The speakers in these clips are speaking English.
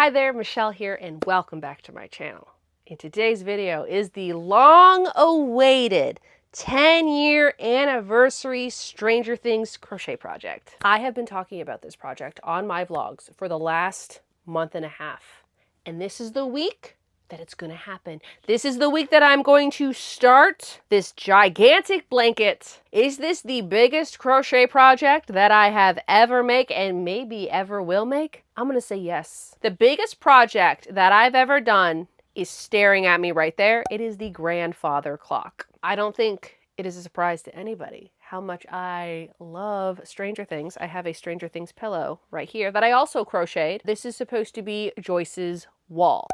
Hi there, Michelle here, and welcome back to my channel. In today's video is the long-awaited 10-year anniversary Stranger Things crochet project. I have been talking about this project on my vlogs for the last month and a half, and this is the week that it's going to happen. This is the week that I'm going to start this gigantic blanket. Is this the biggest crochet project that I have ever made and maybe ever will make? I'm going to say yes. The biggest project that I've ever done is staring at me right there. It is the grandfather clock. I don't think it is a surprise to anybody how much I love Stranger Things. I have a Stranger Things pillow right here that I also crocheted. This is supposed to be Joyce's wall.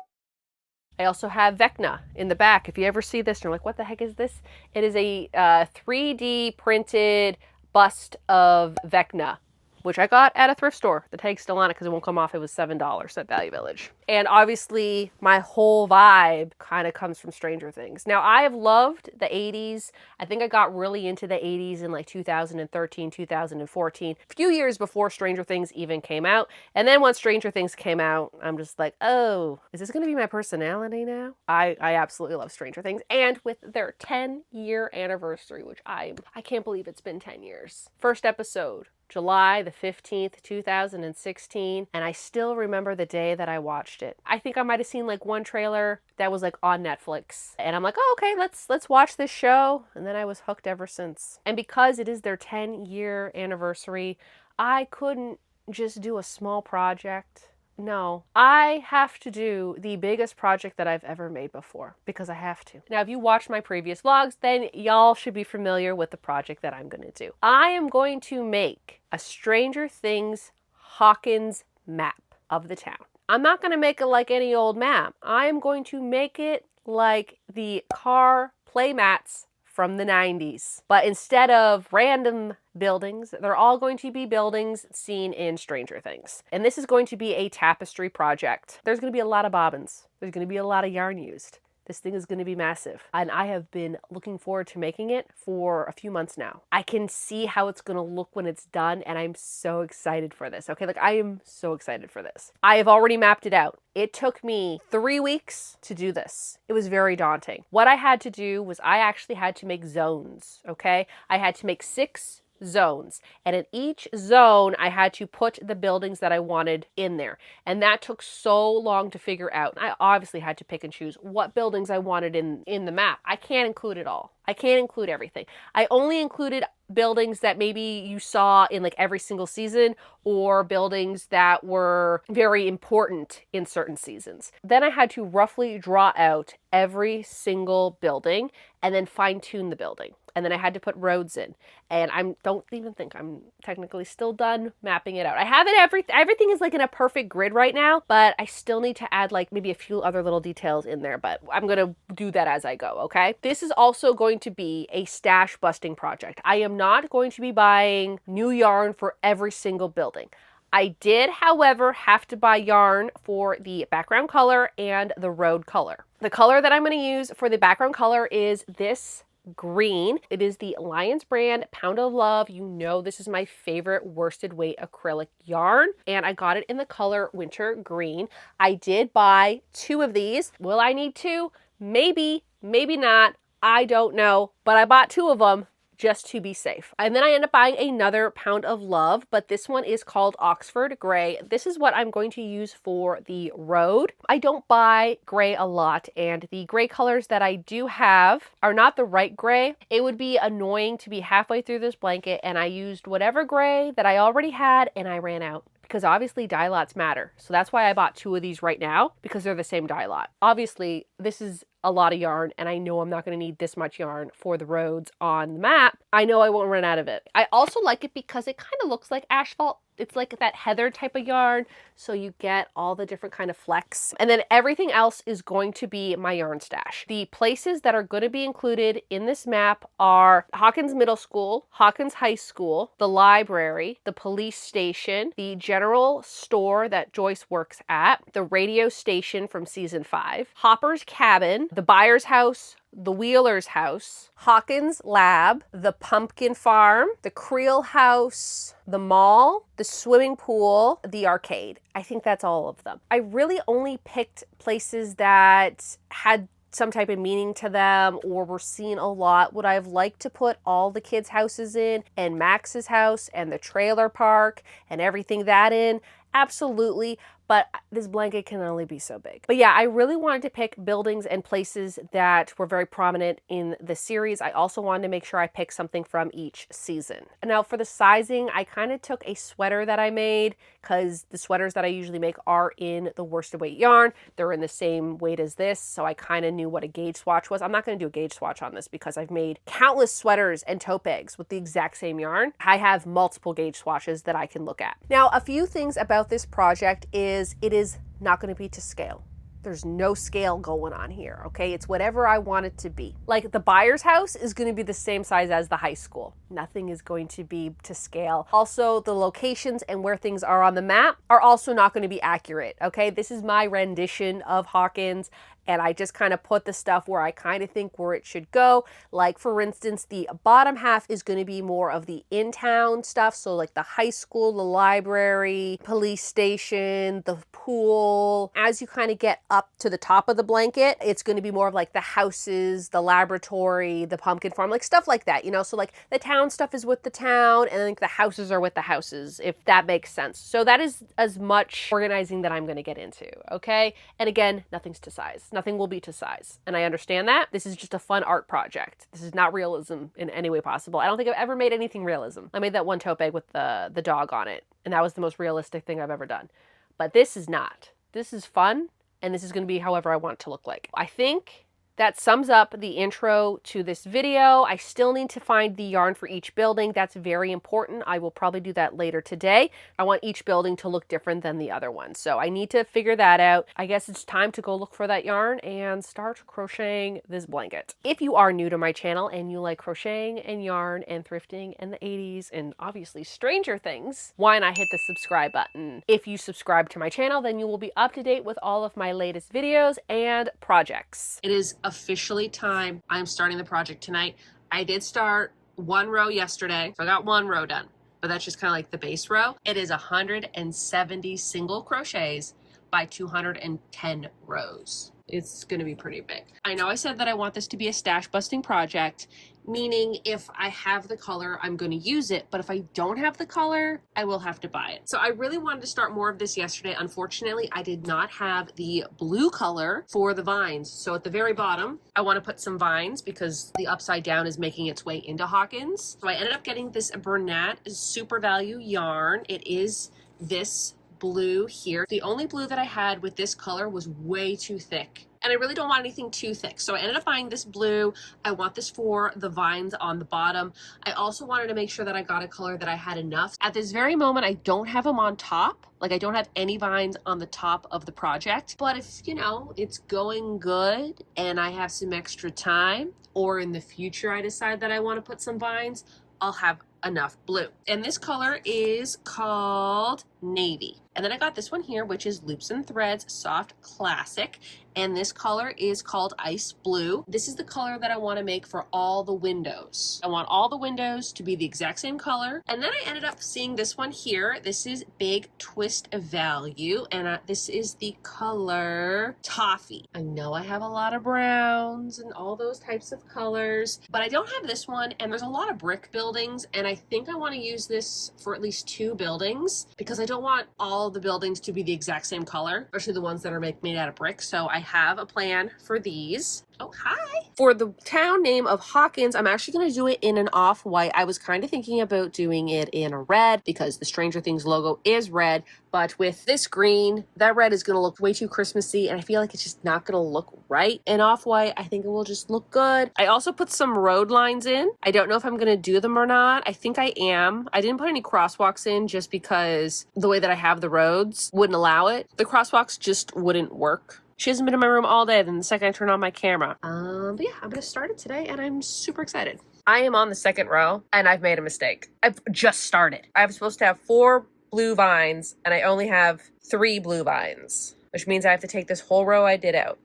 I also have Vecna in the back. If you ever see this and you're like, what the heck is this? It is a 3D printed bust of Vecna, which I got at a thrift store. The tag's still on it because it won't come off. It was $7 at Value Village. And obviously my whole vibe kind of comes from Stranger Things. Now I have loved the 80s. I think I got really into the 80s in like 2013, 2014, a few years before Stranger Things even came out. And then once Stranger Things came out, I'm just like, oh, is this going to be my personality now? I absolutely love Stranger Things. And with their 10-year anniversary, which I can't believe it's been 10 years. First episode, July the 15th, 2016, and I still remember the day that I watched it. I think I might have seen like one trailer that was like on Netflix, and I'm like, oh, okay, let's watch this show, and then I was hooked ever since. And because it is their 10-year anniversary, I couldn't just do a small project. No, I have to do the biggest project that I've ever made before because I have to. Now, if you watched my previous vlogs, then y'all should be familiar with the project that I'm going to do. I am going to make a Stranger Things Hawkins map of the town. I'm not going to make it like any old map. I am going to make it like the car play mats from the 90s. But instead of random buildings, they're all going to be buildings seen in Stranger Things. And this is going to be a tapestry project. There's going to be a lot of bobbins. There's going to be a lot of yarn used. This thing is going to be massive. And I have been looking forward to making it for a few months now. I can see how it's going to look when it's done, and I'm so excited for this. Okay, like I am so excited for this. I have already mapped it out. It took me 3 weeks to do this. It was very daunting. What I had to do was I actually had to make zones, okay? I had to make 6 zones, and in each zone I had to put the buildings that I wanted in there, and that took so long to figure out. I obviously had to pick and choose what buildings I wanted in the map. I can't include it all. I can't include everything. I only included buildings that maybe you saw in like every single season, or buildings that were very important in certain seasons. Then I had to roughly draw out every single building and then fine-tune the building. And then I had to put roads in. And I don't even think I'm technically still done mapping it out. I have it, everything is like in a perfect grid right now, but I still need to add like maybe a few other little details in there, but I'm gonna do that as I go, okay? This is also going to be a stash busting project. I am not going to be buying new yarn for every single building. I did, however, have to buy yarn for the background color and the road color. The color that I'm going to use for the background color is this green. It is the Alliance brand Pound of Love. You know this is my favorite worsted weight acrylic yarn, and I got it in the color Winter Green. I did buy 2 of these. Will I need 2? Maybe, maybe not. I don't know, but I bought 2 of them just to be safe. And then I ended up buying another Pound of Love, but this one is called Oxford Gray. This is what I'm going to use for the road. I don't buy gray a lot, and the gray colors that I do have are not the right gray. It would be annoying to be halfway through this blanket and I used whatever gray that I already had and I ran out. Because obviously dye lots matter. So that's why I bought 2 of these right now, because they're the same dye lot. Obviously, this is a lot of yarn, and I know I'm not going to need this much yarn for the roads on the map. I know I won't run out of it. I also like it because it kind of looks like asphalt. It's like that heather type of yarn, so you get all the different kind of flecks. And then everything else is going to be my yarn stash. The places that are going to be included in this map are Hawkins Middle School, Hawkins High School, the library, the police station, the general store that Joyce works at, the radio station from season 5, Hopper's cabin, the Byers house, the Wheeler's house, Hawkins Lab, the Pumpkin Farm, the Creel House, the mall, the swimming pool, the arcade. I think that's all of them. I really only picked places that had some type of meaning to them or were seen a lot. Would I have liked to put all the kids' houses in and Max's house and the trailer park and everything that in? Absolutely. But this blanket can only be so big. But yeah, I really wanted to pick buildings and places that were very prominent in the series. I also wanted to make sure I picked something from each season. Now for the sizing, I kind of took a sweater that I made because the sweaters that I usually make are in the worsted weight yarn. They're in the same weight as this, so I kind of knew what a gauge swatch was. I'm not going to do a gauge swatch on this because I've made countless sweaters and tote bags with the exact same yarn. I have multiple gauge swatches that I can look at. Now, a few things about this project is it is not going to be to scale. There's no scale going on here, okay? It's whatever I want it to be. Like the buyer's house is going to be the same size as the high school. Nothing is going to be to scale. Also, the locations and where things are on the map are also not going to be accurate, okay? This is my rendition of Hawkins, and I just kind of put the stuff where I kind of think where it should go. Like for instance, the bottom half is going to be more of the in-town stuff. So like the high school, the library, police station, the pool. As you kind of get up to the top of the blanket, it's going to be more of like the houses, the laboratory, the pumpkin farm, like stuff like that, you know? So like the town stuff is with the town and like the houses are with the houses, if that makes sense. So that is as much organizing that I'm going to get into, okay? And again, nothing's to size. Nothing will be to size. And I understand that. This is just a fun art project. This is not realism in any way possible. I don't think I've ever made anything realism. I made that one tote bag with the dog on it, and that was the most realistic thing I've ever done. But this is not. This is fun, and this is going to be however I want it to look like. I think that sums up the intro to this video. I still need to find the yarn for each building. That's very important. I will probably do that later today. I want each building to look different than the other one. So I need to figure that out. I guess it's time to go look for that yarn and start crocheting this blanket. If you are new to my channel and you like crocheting and yarn and thrifting and the 80s and obviously Stranger Things, why not hit the subscribe button? If you subscribe to my channel, then you will be up to date with all of my latest videos and projects. It is officially time. I'm starting the project tonight. I did start one row yesterday, so I got one row done, but that's just kind of like the base row. It is 170 single crochets by 210 rows. It's going to be pretty big. I know I said that I want this to be a stash busting project, meaning if I have the color, I'm going to use it, but if I don't have the color, I will have to buy it. So I really wanted to start more of this yesterday. Unfortunately, I did not have the blue color for the vines. So at the very bottom, I want to put some vines because the upside down is making its way into Hawkins. So I ended up getting this Bernat Super Value yarn. It is this blue here. The only blue that I had with this color was way too thick, and I really don't want anything too thick, so I ended up buying this blue. I want this for the vines on the bottom. I also wanted to make sure that I got a color that I had enough. At this very moment, I don't have them on top. Like I don't have any vines on the top of the project, but if, you know, it's going good and I have some extra time, or in the future I decide that I want to put some vines, I'll have enough blue. And this color is called Navy. And then I got this one here, which is Loops and Threads Soft Classic. And this color is called Ice Blue. This is the color that I want to make for all the windows. I want all the windows to be the exact same color. And then I ended up seeing this one here. This is Big Twist Value. And this is the color Toffee. I know I have a lot of browns and all those types of colors, but I don't have this one. And there's a lot of brick buildings. And I think I want to use this for at least 2 buildings because I don't want all the buildings to be the exact same color, especially the ones that are made out of brick. So I have a plan for these. Oh, hi. For the town name of Hawkins, I'm actually going to do it in an off-white. I was kind of thinking about doing it in a red because the Stranger Things logo is red, but with this green, that red is going to look way too Christmassy, and I feel like it's just not going to look right in off-white. I think it will just look good. I also put some road lines in. I don't know if I'm going to do them or not. I think I am. I didn't put any crosswalks in just because the way that I have the roads wouldn't allow it. The crosswalks just wouldn't work. She hasn't been in my room all day, then the second I turn on my camera. But yeah, I'm gonna start it today and I'm super excited. I am on the second row and I've made a mistake. I've just started. I'm supposed to have 4 blue vines and I only have 3 blue vines, which means I have to take this whole row I did out.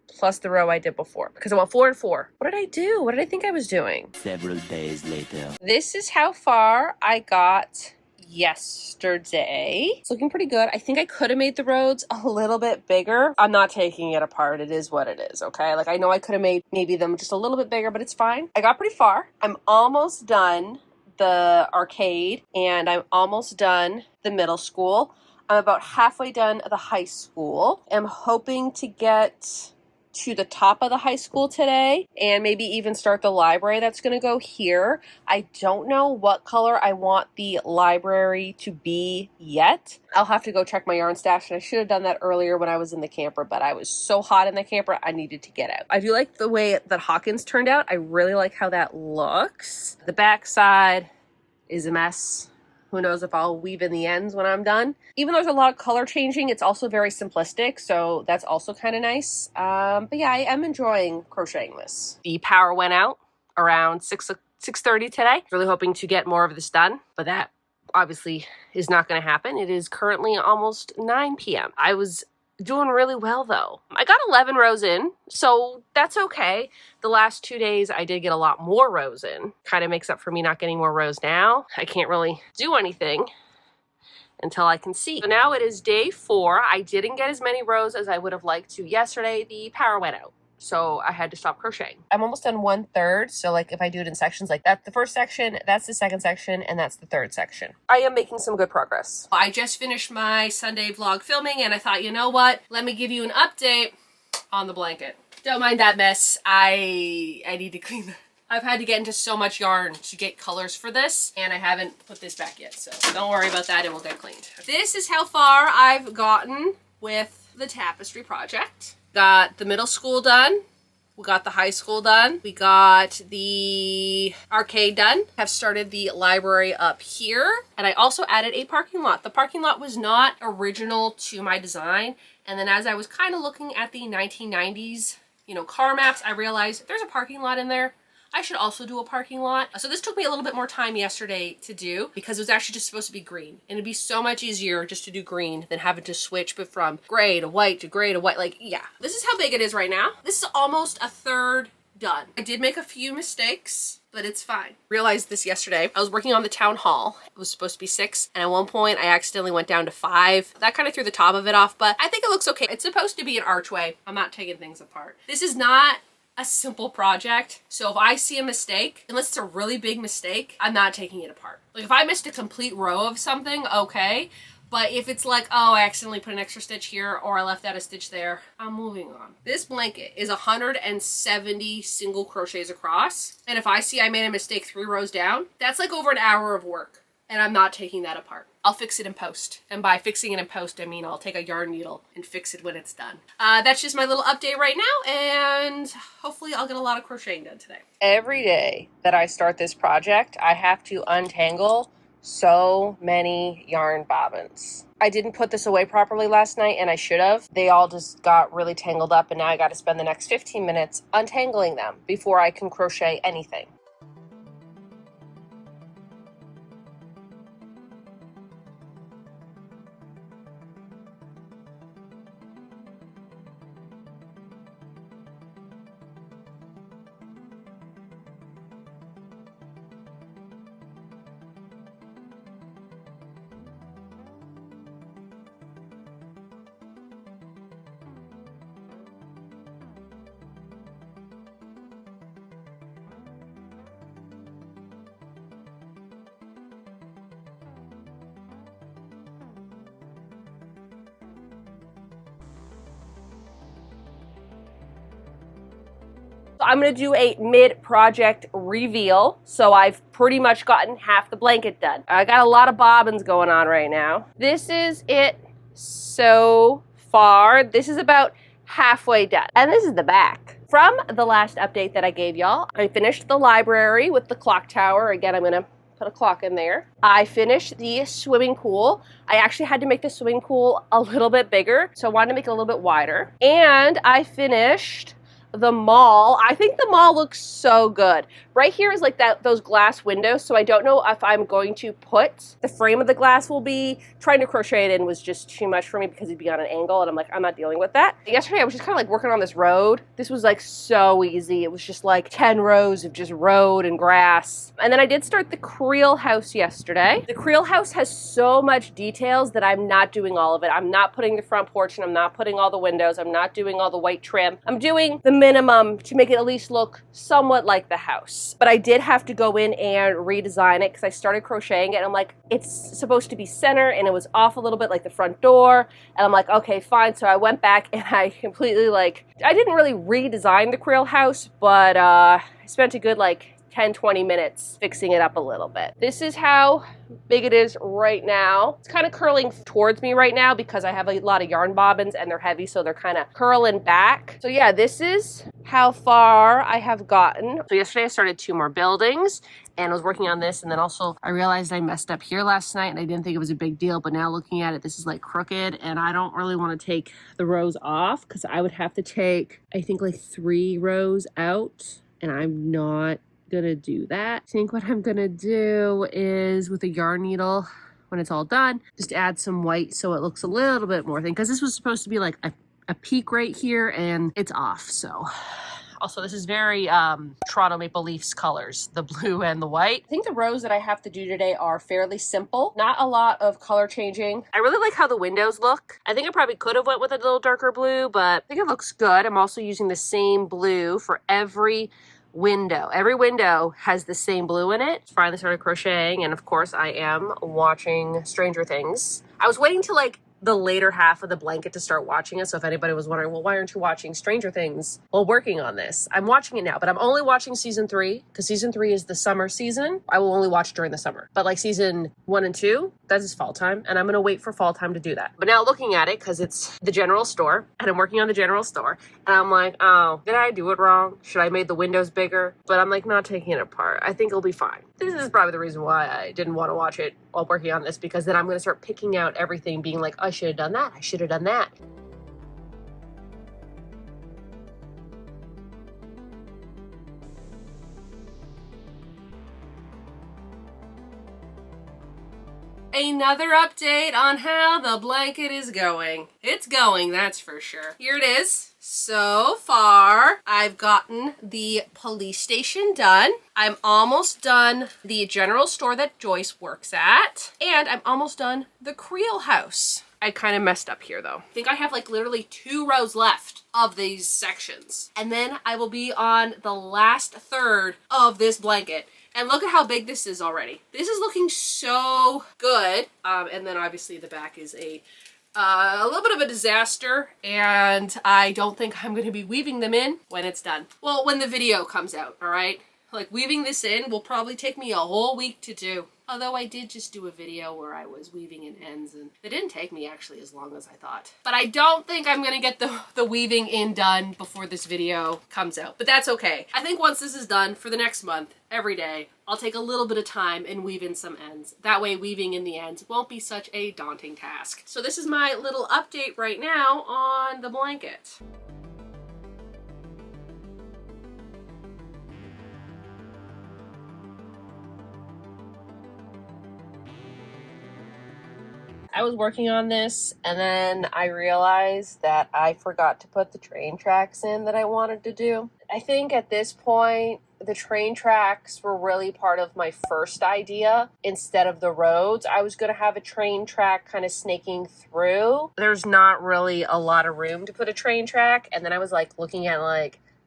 plus the row I did before because I want 4 and 4. What did I do? What did I think I was doing? Several days later. This is how far I got yesterday. It's looking pretty good. I think I could have made the roads a little bit bigger. I'm not taking it apart. It is what it is, okay? Like, I know I could have made maybe them just a little bit bigger, but it's fine. I got pretty far. I'm almost done the arcade, and I'm almost done the middle school. I'm about halfway done the high school. I'm hoping to get to the top of the high school today and maybe even start the library that's going to go here. I don't know what color I want the library to be yet. I'll have to go check my yarn stash, and I should have done that earlier when I was in the camper, but I was so hot in the camper I needed to get out. I do like the way that Hawkins turned out. I really like how that looks. The back side is a mess. Who knows if I'll weave in the ends when I'm done. Even though there's a lot of color changing, it's also very simplistic, so that's also kind of nice. But yeah, I am enjoying crocheting this. The power went out around 6:30 today. Really hoping to get more of this done, but that obviously is not going to happen. It is currently almost 9 p.m. I was doing really well though. I got 11 rows in, so that's okay. The last 2 days I did get a lot more rows in. Kind of makes up for me not getting more rows now. I can't really do anything until I can see. So now it is day 4. I didn't get as many rows as I would have liked to yesterday. The power went out, so I had to stop crocheting. I'm almost done 1/3, so like if I do it in sections, like that's the first section, that's the second section, and that's the third section. I am making some good progress. I just finished my Sunday vlog filming, and I thought, you know what? Let me give you an update on the blanket. Don't mind that mess. I need to clean that. I've had to get into so much yarn to get colors for this, and I haven't put this back yet, so don't worry about that, it will get cleaned. This is how far I've gotten with the tapestry project. Got the middle school done. We got the high school done. We got the arcade done. Have started the library up here. And I also added a parking lot. The parking lot was not original to my design. And then as I was kind of looking at the 1990s, car maps, I realized there's a parking lot in there. I should also do a parking lot. So this took me a little bit more time yesterday to do because it was actually just supposed to be green. And it'd be so much easier just to do green than having to switch from gray to white to gray to white. Like, yeah. This is how big it is right now. This is almost 1/3 done. I did make a few mistakes, but it's fine. Realized this yesterday. I was working on the town hall. It was supposed to be 6, and at one point I accidentally went down to 5. That kind of threw the top of it off, but I think it looks okay. It's supposed to be an archway. I'm not taking things apart. This is not a simple project, so if I see a mistake, unless it's a really big mistake, I'm not taking it apart. Like if I missed a complete row of something, okay, but if it's like, oh, I accidentally put an extra stitch here or I left out a stitch there, I'm moving on. This blanket is 170 single crochets across, and if I see I made a mistake 3 rows down, that's like over an hour of work, and I'm not taking that apart. I'll fix it in post. And by fixing it in post, I mean I'll take a yarn needle and fix it when it's done. That's just my little update right now, and hopefully I'll get a lot of crocheting done today. Every day that I start this project, I have to untangle so many yarn bobbins. I didn't put this away properly last night, and I should have. They all just got really tangled up, and now I got to spend the next 15 minutes untangling them before I can crochet anything. I'm going to do a mid-project reveal, so I've pretty much gotten half the blanket done. I got a lot of bobbins going on right now. This is it so far. This is about halfway done. And this is the back. From the last update that I gave y'all, I finished the library with the clock tower. Again, I'm going to put a clock in there. I finished the swimming pool. I actually had to make the swimming pool a little bit bigger, so I wanted to make it a little bit wider. And I finished the mall. I think the mall looks so good. Right here is like those glass windows, so I don't know if I'm going to put the frame of the glass will be. Trying to crochet it in was just too much for me because it'd be on an angle, and I'm like, I'm not dealing with that. Yesterday I was just kind of like working on this road. This was like so easy. It was just like 10 rows of just road and grass. And then I did start the creel house yesterday. The creel house has so much details that I'm not doing all of it. I'm not putting the front porch, and I'm not putting all the windows. I'm not doing all the white trim. I'm doing the minimum to make it at least look somewhat like the house. But I did have to go in and redesign it because I started crocheting it and I'm like, it's supposed to be center and it was off a little bit like the front door. And I'm like, okay, fine. So I went back and I completely I didn't really redesign the creel house, but I spent a good 10-20 minutes fixing it up a little bit. This is how big it is right now. It's kind of curling towards me right now because I have a lot of yarn bobbins and they're heavy, so they're kind of curling back. So yeah, this is how far I have gotten. So yesterday I started 2 more buildings and I was working on this, and then also I realized I messed up here last night and I didn't think it was a big deal, but now looking at it, this is crooked and I don't really want to take the rows off because I would have to take, I think 3 rows out, and I'm not gonna do that. I think what I'm gonna do is with a yarn needle, when it's all done, just add some white so it looks a little bit more thin, because this was supposed to be like a peak right here and it's off. So also this is very Toronto Maple Leafs colors, the blue and the white. I think the rows that I have to do today are fairly simple, not a lot of color changing. I really like how the windows look. I think I probably could have went with a little darker blue, but I think it looks good. I'm also using the same blue for every window. Every window has the same blue in it. Finally started crocheting, and of course I am watching Stranger Things. I was waiting till the later half of the blanket to start watching it, so if anybody was wondering, well, why aren't you watching Stranger Things while working on this? I'm watching it now, but I'm only watching season 3 because season 3 is the summer season. I will only watch during the summer, but season 1 and 2, that is fall time, and I'm gonna wait for fall time to do that. But now looking at it, because it's the general store and I'm working on the general store, and I'm like, oh, did I do it wrong? Should I made the windows bigger? But I'm not taking it apart. I think it'll be fine. This is probably the reason why I didn't want to watch it while working on this, because then I'm going to start picking out everything, being like, I should have done that. I should have done that. Another update on how the blanket is going. It's going, that's for sure. Here it is. So far, I've gotten the police station done. I'm almost done the general store that Joyce works at. And I'm almost done the creel house. I kind of messed up here though. I think I have literally 2 rows left of these sections. And then I will be on the last third of this blanket. And look at how big this is already. This is looking so good. And then obviously the back is a little bit of a disaster, and I don't think I'm going to be weaving them in when it's done. Well, when the video comes out, all right? Weaving this in will probably take me a whole week to do. Although I did just do a video where I was weaving in ends, and it didn't take me actually as long as I thought. But I don't think I'm gonna get the weaving in done before this video comes out. But that's okay. I think once this is done for the next month, every day, I'll take a little bit of time and weave in some ends. That way weaving in the ends won't be such a daunting task. So this is my little update right now on the blanket. I was working on this and then I realized that I forgot to put the train tracks in that I wanted to do. I think at this point, the train tracks were really part of my first idea instead of the roads. I was going to have a train track kind of snaking through. There's not really a lot of room to put a train track. And then I was looking at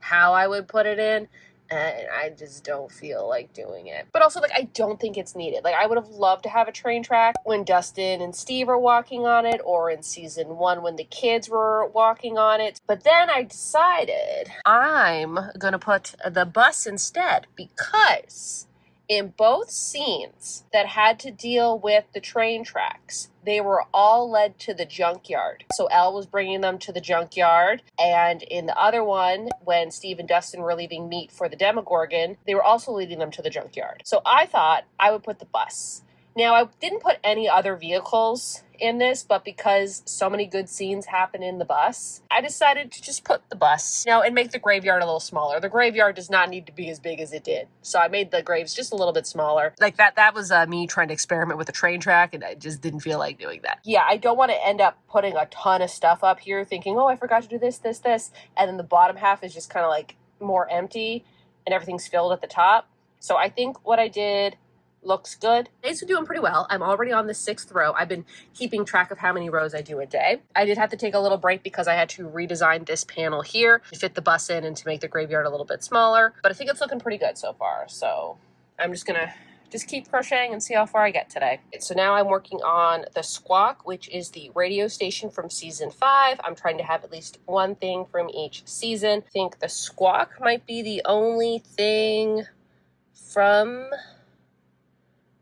how I would put it in. And I just don't feel like doing it. But also, I don't think it's needed. I would have loved to have a train track when Dustin and Steve are walking on it, or in season 1 when the kids were walking on it. But then I decided I'm gonna put the bus instead, because in both scenes that had to deal with the train tracks, they were all led to the junkyard. So Elle was bringing them to the junkyard. And in the other one, when Steve and Dustin were leaving meat for the Demogorgon, they were also leading them to the junkyard. So I thought I would put the bus. Now, I didn't put any other vehicles in this, but because so many good scenes happen in the bus, I decided to just put the bus, and make the graveyard a little smaller. The graveyard does not need to be as big as it did. So I made the graves just a little bit smaller. Like that was me trying to experiment with a train track, and I just didn't feel like doing that. Yeah, I don't want to end up putting a ton of stuff up here thinking, oh, I forgot to do this, this, this. And then the bottom half is just kind of like more empty and everything's filled at the top. So I think what I did looks good. Today's doing pretty well. I'm already on the 6th row. I've been keeping track of how many rows I do a day. I did have to take a little break because I had to redesign this panel here to fit the bus in and to make the graveyard a little bit smaller. But I think it's looking pretty good so far. So I'm just gonna keep crocheting and see how far I get today. So now I'm working on the Squawk, which is the radio station from season 5. I'm trying to have at least one thing from each season. I think the Squawk might be the only thing from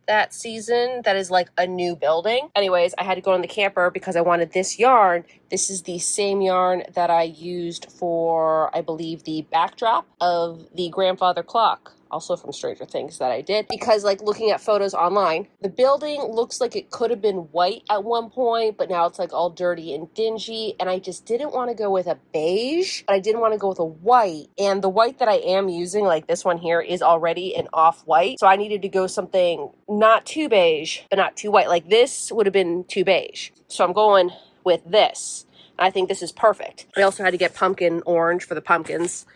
that season that is like a new building. Anyways, I had to go on the camper because I wanted this yarn. This is the same yarn that I used for, I believe, the backdrop of the grandfather clock, also from Stranger Things, that I did. Because like looking at photos online, the building looks like it could have been white at one point, but now it's like all dirty and dingy. And I just didn't want to go with a beige, but I didn't want to go with a white. And the white that I am using, like this one here, is already an off-white. So I needed to go something not too beige, but not too white. Like this would have been too beige. So I'm going with this. I think this is perfect. I also had to get pumpkin orange for the pumpkins.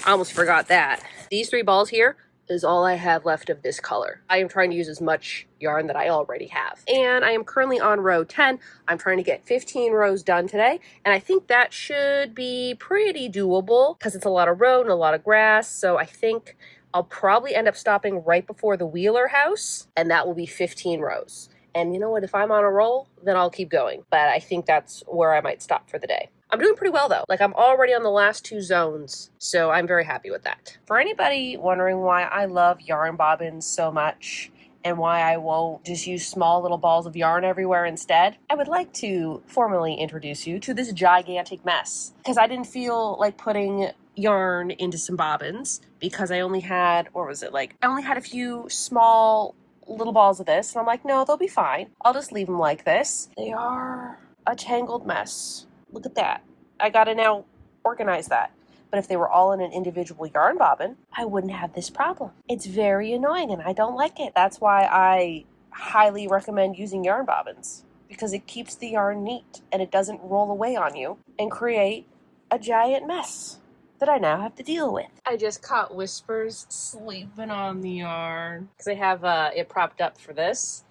I almost forgot that. These 3 balls here is all I have left of this color. I am trying to use as much yarn that I already have. And I am currently on row 10. I'm trying to get 15 rows done today. And I think that should be pretty doable because it's a lot of road and a lot of grass. So I think I'll probably end up stopping right before the Wheeler house. And that will be 15 rows. And you know what? If I'm on a roll, then I'll keep going. But I think that's where I might stop for the day. I'm doing pretty well though. Like I'm already on the last 2 zones, so I'm very happy with that. For anybody wondering why I love yarn bobbins so much and why I won't just use small little balls of yarn everywhere instead, I would like to formally introduce you to this gigantic mess. Because I didn't feel like putting yarn into some bobbins because I only had, I only had a few small little balls of this, and I'm like, no, they'll be fine. I'll just leave them like this. They are a tangled mess. Look at that. I gotta now organize that. But if they were all in an individual yarn bobbin, I wouldn't have this problem. It's very annoying and I don't like it. That's why I highly recommend using yarn bobbins, because it keeps the yarn neat and it doesn't roll away on you and create a giant mess that I now have to deal with. I just caught Whispers sleeping on the yarn because I have it propped up for this.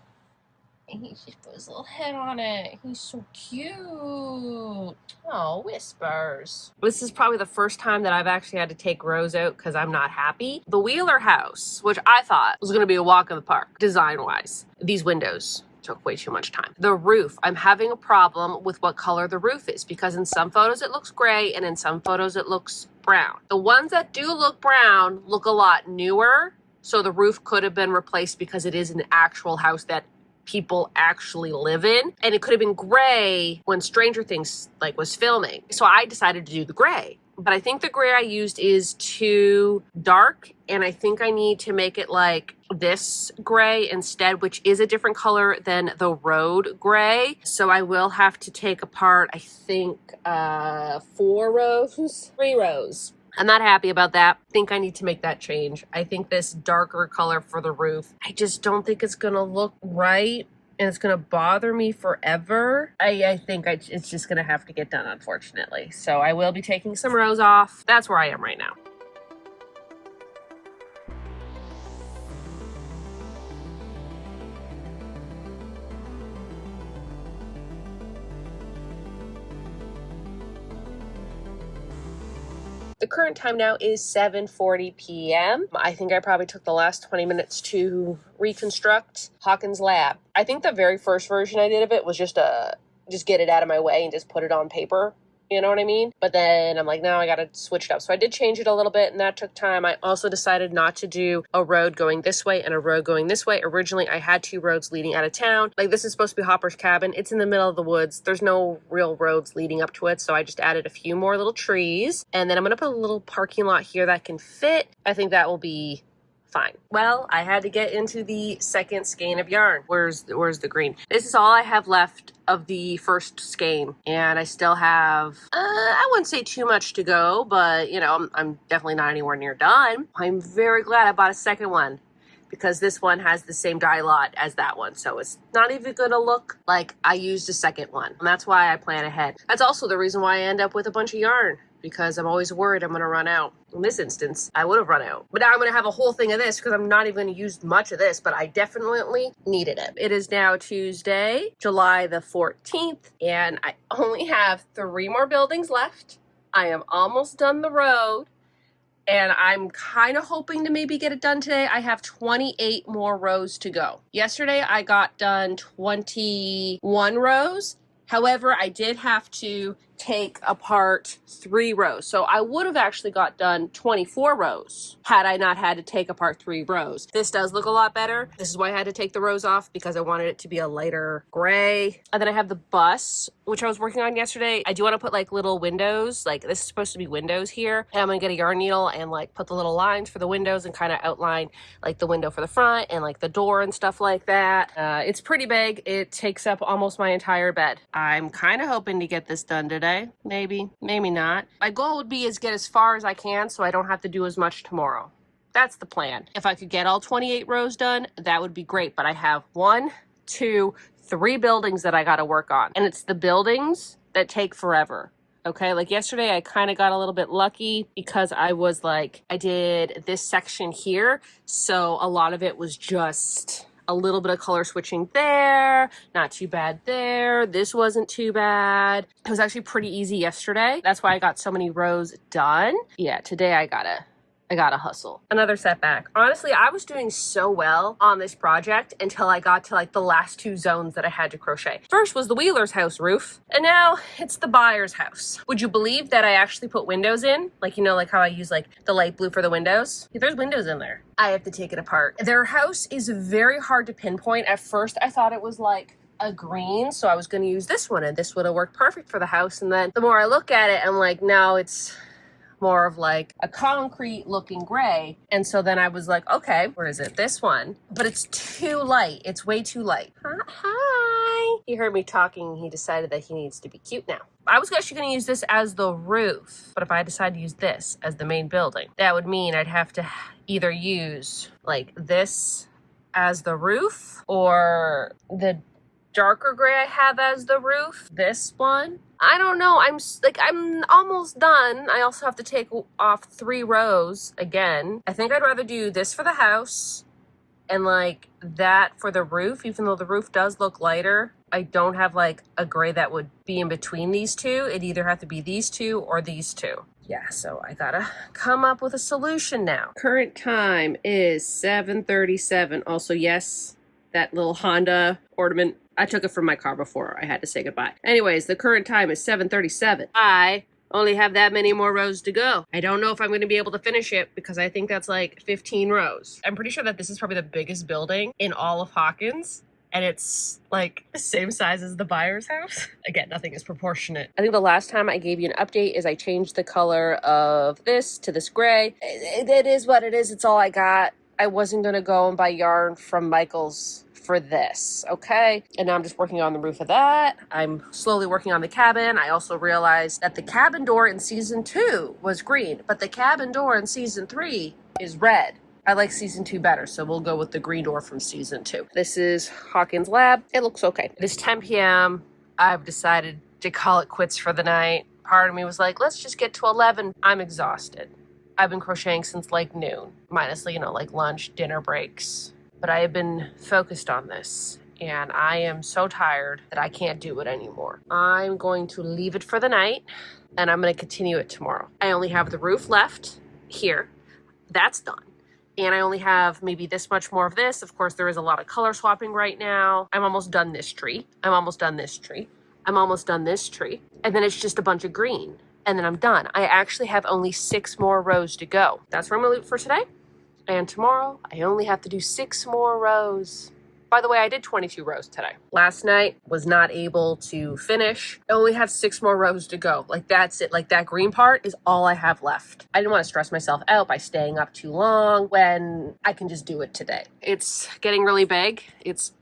And he just put his little head on it. He's so cute. Oh, Whispers. This is probably the first time that I've actually had to take rows out because I'm not happy. The Wheeler house, which I thought was going to be a walk in the park, design-wise. These windows took way too much time. The roof, I'm having a problem with what color the roof is because in some photos it looks gray and in some photos it looks brown. The ones that do look brown look a lot newer, so the roof could have been replaced because it is an actual house that people actually live in, and it could have been gray when Stranger Things was filming. So I decided to do the gray, but I think the gray I used is too dark, and I think I need to make it like this gray instead, which is a different color than the road gray. So I will have to take apart, I think, 3 rows. I'm not happy about that. I think I need to make that change. I think this darker color for the roof, I just don't think it's gonna look right and it's gonna bother me forever. I think it's just gonna have to get done, unfortunately. So I will be taking some rows off. That's where I am right now. The current time now is 7:40 p.m. I think I probably took the last 20 minutes to reconstruct Hawkins' lab. I think the very first version I did of it was just get it out of my way and just put it on paper. You know what I mean? But then I'm like, no, I gotta switch it up. So I did change it a little bit and that took time. I also decided not to do a road going this way and a road going this way. Originally, I had 2 roads leading out of town. Like this is supposed to be Hopper's cabin. It's in the middle of the woods. There's no real roads leading up to it. So I just added a few more little trees. And then I'm gonna put a little parking lot here that can fit. I think that will be Fine. Well, I had to get into the second skein of yarn. Where's the green? This is all I have left of the first skein, and I still have, I wouldn't say too much to go, but you know, I'm definitely not anywhere near done. I'm very glad I bought a second one, because this one has the same dye lot as that one. So it's not even gonna look like I used a second one. And that's why I plan ahead. That's also the reason why I end up with a bunch of yarn, because I'm always worried I'm gonna run out. In this instance, I would have run out. But now I'm gonna have a whole thing of this because I'm not even gonna use much of this, but I definitely needed it. It is now Tuesday, July the 14th, and I only have 3 more buildings left. I am almost done the road. And I'm kind of hoping to maybe get it done today. I have 28 more rows to go. Yesterday, I got done 21 rows. However, I did have to take apart 3 rows. So I would have actually got done 24 rows had I not had to take apart 3 rows. This does look a lot better. This is why I had to take the rows off, because I wanted it to be a lighter gray. And then I have the bus, which I was working on yesterday. I do want to put like little windows, like this is supposed to be windows here. And I'm gonna get a yarn needle and like put the little lines for the windows and kind of outline like the window for the front and like the door and stuff like that. It's pretty big. It takes up almost my entire bed. I'm kind of hoping to get this done today. Maybe not. My goal would be is get as far as I can so I don't have to do as much tomorrow. That's the plan. If I could get all 28 rows done, that would be great. But I have 1, 2, 3 buildings that I got to work on. And it's the buildings that take forever. Okay, like yesterday I kind of got a little bit lucky because I was like, I did this section here. So a lot of it was just a little bit of color switching there, not too bad there. This wasn't too bad. It was actually pretty easy yesterday. That's why I got so many rows done. Yeah, today I gotta hustle. Another setback. Honestly, I was doing so well on this project until I got to like the last 2 zones that I had to crochet. First was the Wheeler's house roof, and now it's the buyer's house. Would you believe that I actually put windows in? Like, you know, like how I use like the light blue for the windows? There's windows in there. I have to take it apart. Their house is very hard to pinpoint. At first, I thought it was like a green, so I was gonna use this one and this would have worked perfect for the house. And then the more I look at it, I'm like, no, it's more of like a concrete looking gray. And so then I was like, okay, where is it? This one. But it's too light. It's way too light. Hi. He heard me talking. He decided that he needs to be cute now. I was actually going to use this as the roof. But if I decide to use this as the main building, that would mean I'd have to either use like this as the roof or the darker gray I have as the roof. This one. I don't know. I'm almost done. I also have to take off 3 rows again. I think I'd rather do this for the house and like that for the roof, even though the roof does look lighter. I don't have like a gray that would be in between these 2. It'd either have to be these 2 or these 2. Yeah, so I gotta come up with a solution now. Current time is 7:37. Also, yes, that little Honda ornament, I took it from my car before I had to say goodbye. Anyways, the current time is 7:37. I only have that many more rows to go. I don't know if I'm going to be able to finish it because I think that's like 15 rows. I'm pretty sure that this is probably the biggest building in all of Hawkins. And it's like the same size as the buyer's house. Again, nothing is proportionate. I think the last time I gave you an update is I changed the color of this to this gray. It is what it is. It's all I got. I wasn't going to go and buy yarn from Michael's for this, okay? And now I'm just working on the roof of that. I'm slowly working on the cabin. I also realized that the cabin door in season 2 was green, but the cabin door in season 3 is red. I like season 2 better, so we'll go with the green door from season 2. This is Hawkins Lab. It looks okay. It is 10 p.m. I've decided to call it quits for the night. Part of me was like, let's just get to 11. I'm exhausted. I've been crocheting since like noon, minus, you know, like lunch, dinner breaks. But I have been focused on this, and I am so tired that I can't do it anymore. I'm going to leave it for the night, and I'm going to continue it tomorrow. I only have the roof left here. That's done. And I only have maybe this much more of this. Of course, there is a lot of color swapping right now. I'm almost done this tree. I'm almost done this tree. I'm almost done this tree. And then it's just a bunch of green. And then I'm done. I actually have only 6 more rows to go. That's where I'm going to leave it for today. And tomorrow, I only have to do 6 more rows. By the way, I did 22 rows today. Last night was not able to finish. I only have 6 more rows to go. Like that's it. Like that green part is all I have left. I didn't want to stress myself out by staying up too long when I can just do it today. It's getting really big. It's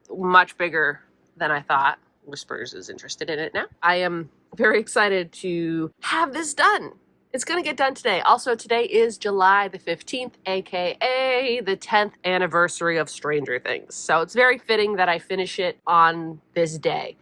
much bigger than I thought. Whispers is interested in it now. I am very excited to have this done. It's gonna get done today. Also, today is July the 15th, aka the 10th anniversary of Stranger Things. So it's very fitting that I finish it on this day.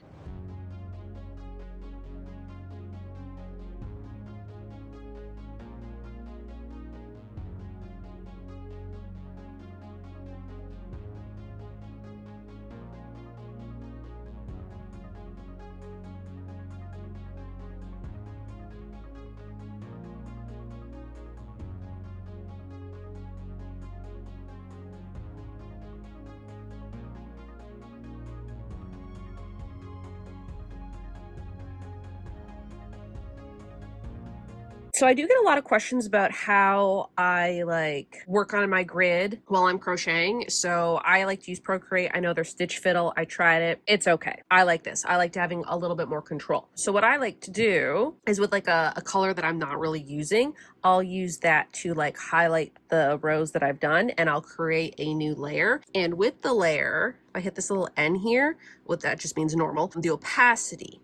So I do get a lot of questions about how I work on my grid while I'm crocheting. So I like to use Procreate. I know there's Stitch Fiddle. I tried it. It's okay. I like this. I like having a little bit more control. So what I like to do is with a color that I'm not really using, I'll use that to highlight the rows that I've done, and I'll create a new layer. And with the layer, I hit this little N here. What that just means normal. The opacity.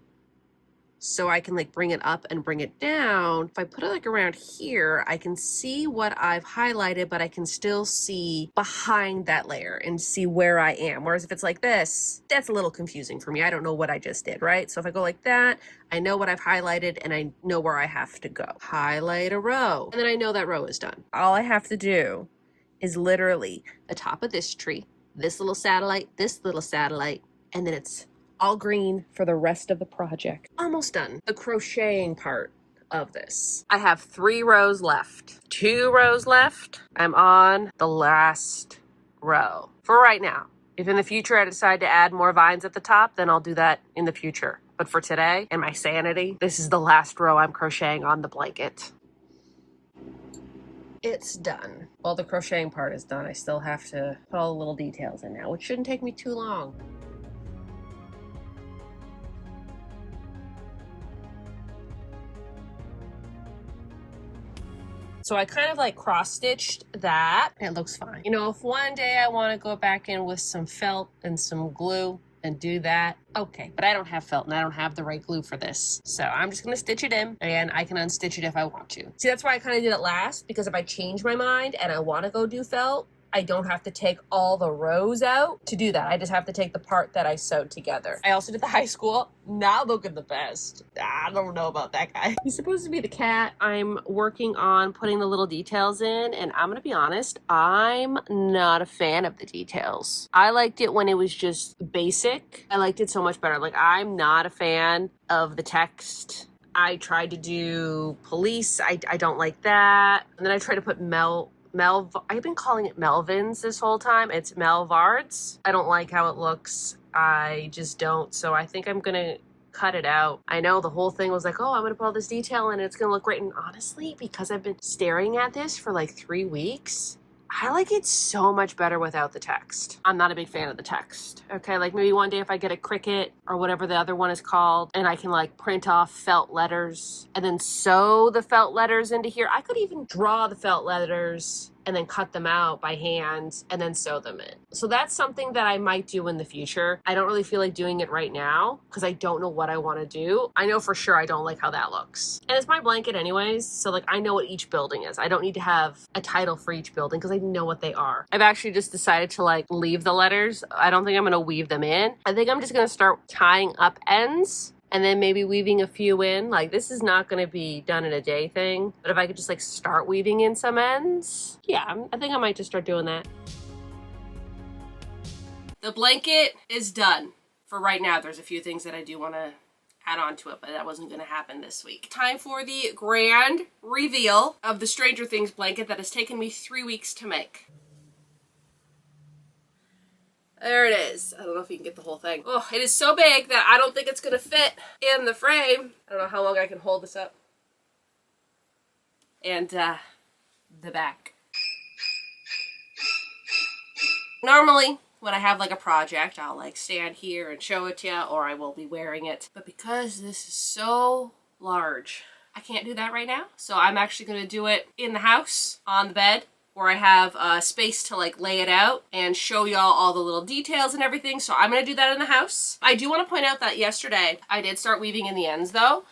So I can bring it up and bring it down. If I put it around here, I can see what I've highlighted, but I can still see behind that layer and see where I am. Whereas if it's like this, that's a little confusing for me. I don't know what I just did, right? So if I go like that, I know what I've highlighted and I know where I have to go. Highlight a row, and then I know that row is done. All I have to do is literally the top of this tree, this little satellite, and then it's all green for the rest of the project. Almost done. The crocheting part of this. I have 3 rows left. 2 rows left. I'm on the last row for right now. If in the future I decide to add more vines at the top, then I'll do that in the future. But for today and my sanity, this is the last row I'm crocheting on the blanket. It's done. Well, the crocheting part is done. I still have to put all the little details in now, which shouldn't take me too long. So I kind of cross-stitched that. It looks fine. You know, if one day I want to go back in with some felt and some glue and do that, okay. But I don't have felt and I don't have the right glue for this. So I'm just going to stitch it in, and I can unstitch it if I want to. See, that's why I kind of did it last, because if I change my mind and I want to go do felt, I don't have to take all the rows out to do that. I just have to take the part that I sewed together. I also did the high school. Not looking the best. I don't know about that guy. He's supposed to be the cat. I'm working on putting the little details in, and I'm gonna be honest, I'm not a fan of the details. I liked it when it was just basic. I liked it so much better. I'm not a fan of the text. I tried to do police. I don't like that. And then I tried to put I've been calling it Melvins this whole time. It's Melvards. I don't like how it looks. I just don't. So I think I'm gonna cut it out. I know the whole thing was oh, I'm gonna put all this detail in and it's gonna look great. And honestly, because I've been staring at this for 3 weeks, I like it so much better without the text. I'm not a big fan of the text. Okay, maybe one day if I get a Cricut or whatever the other one is called, and I can print off felt letters and then sew the felt letters into here. I could even draw the felt letters and then cut them out by hand and then sew them in. So that's something that I might do in the future. I don't really feel like doing it right now because I don't know what I want to do. I know for sure I don't like how that looks. And it's my blanket anyways, so I know what each building is. I don't need to have a title for each building because I know what they are. I've actually just decided to leave the letters. I don't think I'm gonna weave them in. I think I'm just gonna start tying up ends and then maybe weaving a few in. This is not going to be done in a day thing, but if I could just start weaving in some ends, yeah, I think I might just start doing that. The blanket is done for right now. There's a few things that I do want to add on to it, but that wasn't going to happen this week. Time for the grand reveal of the Stranger Things blanket that has taken me 3 weeks to make. There it is. I don't know if you can get the whole thing. Oh, it is so big that I don't think it's gonna fit in the frame. I don't know how long I can hold this up. And the back. Normally, when I have like a project, I'll like stand here and show it to you, or I will be wearing it. But because this is so large, I can't do that right now. So I'm actually going to do it in the house on the bed, where I have space to like lay it out and show y'all all the little details and everything. So I'm going to do that in the house. I do want to point out that yesterday I did start weaving in the ends though.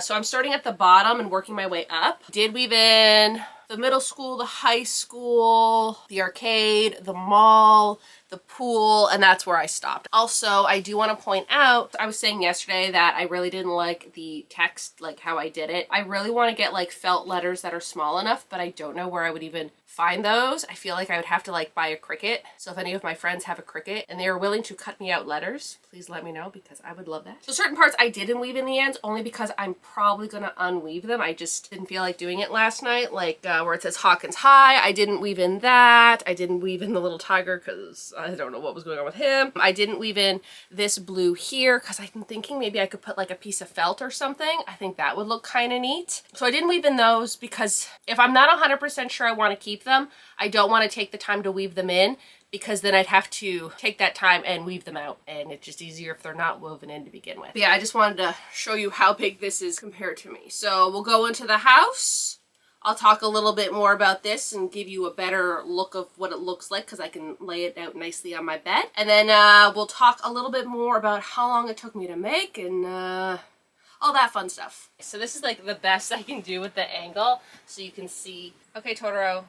So I'm starting at the bottom and working my way up. Did weave in the middle school, the high school, the arcade, the mall, the pool, and that's where I stopped. Also, I do want to point out, I was saying yesterday that I really didn't like the text, like how I did it. I really want to get like felt letters that are small enough, but I don't know where I would even find those. I feel like I would have to like buy a Cricut. So if any of my friends have a Cricut and they are willing to cut me out letters, please let me know because I would love that. So certain parts I didn't weave in the ends only because I'm probably going to unweave them. I just didn't feel like doing it last night. Like where it says Hawkins High, I didn't weave in that. I didn't weave in the little tiger because I don't know what was going on with him. I didn't weave in this blue here because I'm thinking maybe I could put like a piece of felt or something. I think that would look kind of neat. So I didn't weave in those because if I'm not 100% sure I want to keep them, I don't want to take the time to weave them in because then I'd have to take that time and weave them out, and it's just easier if they're not woven in to begin with. But yeah, I just wanted to show you how big this is compared to me. So we'll go into the house. I'll talk a little bit more about this and give you a better look of what it looks like because I can lay it out nicely on my bed. And then we'll talk a little bit more about how long it took me to make and all that fun stuff. So this is like the best I can do with the angle so you can see. Okay, Totoro.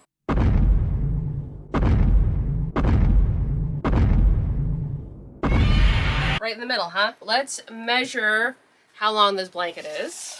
Right in the middle, huh? Let's measure how long this blanket is.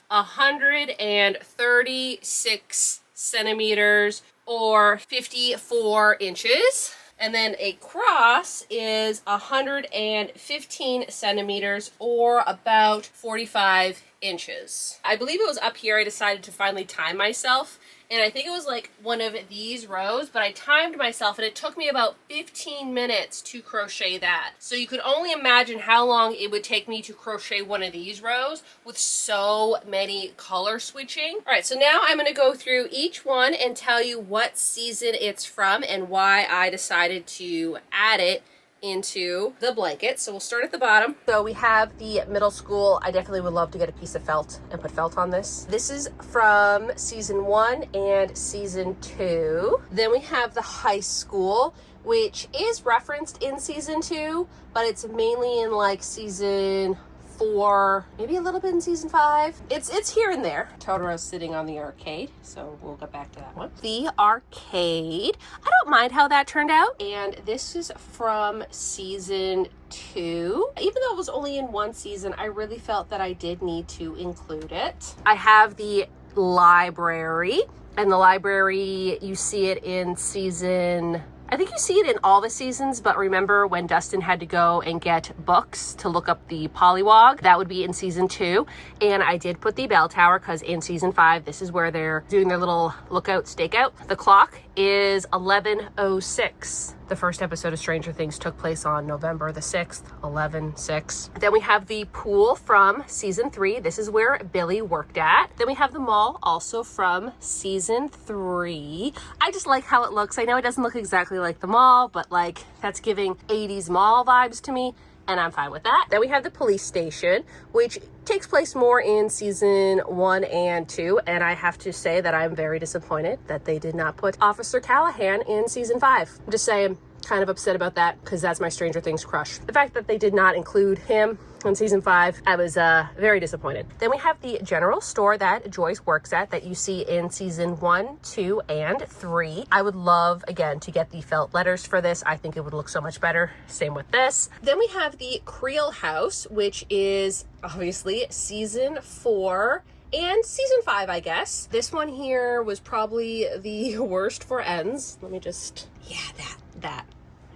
136 centimeters or 54 inches. And then a cross is 115 centimeters or about 45 inches. I believe it was up here I decided to finally time myself. And I think it was like one of these rows, but I timed myself and it took me about 15 minutes to crochet that. So you could only imagine how long it would take me to crochet one of these rows with so many color switching. All right, so now I'm gonna go through each one and tell you what season it's from and why I decided to add it into the blanket. So we'll start at the bottom. So we have the middle school. I definitely would love to get a piece of felt and put felt on this. This is from season 1 and season 2. Then we have the high school, which is referenced in season 2, but it's mainly in like season 4, maybe a little bit in season 5. It's here and there. Totoro's sitting on the arcade, so we'll get back to that one. The arcade. I don't mind how that turned out. And this is from season 2. Even though it was only in one season, I really felt that I did need to include it. I have the library, and the library, you see it in season, I think you see it in all the seasons, but remember when Dustin had to go and get books to look up the pollywog? That would be in season 2. And I did put the bell tower because in season 5, this is where they're doing their little lookout, stakeout. The clock is 11:06. The first episode of Stranger Things took place on November the 6th, 11/6. Then we have the pool from season 3. This is where Billy worked at. Then we have the mall, also from season 3. I just like how it looks. I know it doesn't look exactly like the mall, but like that's giving 80s mall vibes to me, and I'm fine with that. Then we have the police station, which takes place more in season 1 and 2, and I have to say that I'm very disappointed that they did not put Officer Callahan in season 5. I'm just saying, kind of upset about that because that's my Stranger Things crush. The fact that they did not include him in season 5, I was very disappointed. Then we have the general store that Joyce works at that you see in season 1, 2, and 3. I would love, again, to get the felt letters for this. I think it would look so much better. Same with this. Then we have the Creel house, which is obviously season 4 and season 5, I guess. This one here was probably the worst for ends. Let me just, yeah, that.